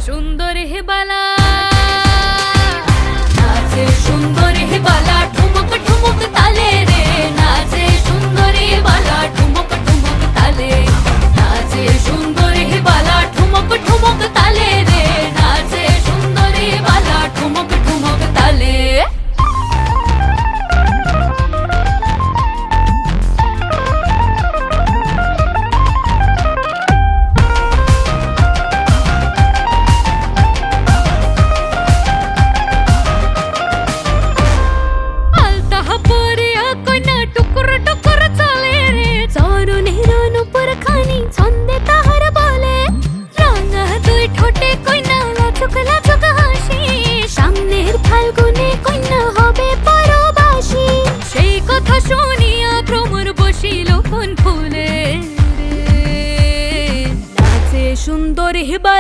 সুন্দর হে বালা, নাচে সুন্দর হে বালা, ঠুমক ঠুমক তালে রে, নাচে সুন্দর হে বালা, ঠুমক ঠুমক তালে, নাচে সুন্দর হে বালা, ঠুমক ঠুমক তালে রে, নাচে সুন্দর হে বালা, ঠুমক ঠুমক তালে। সুন্দর হে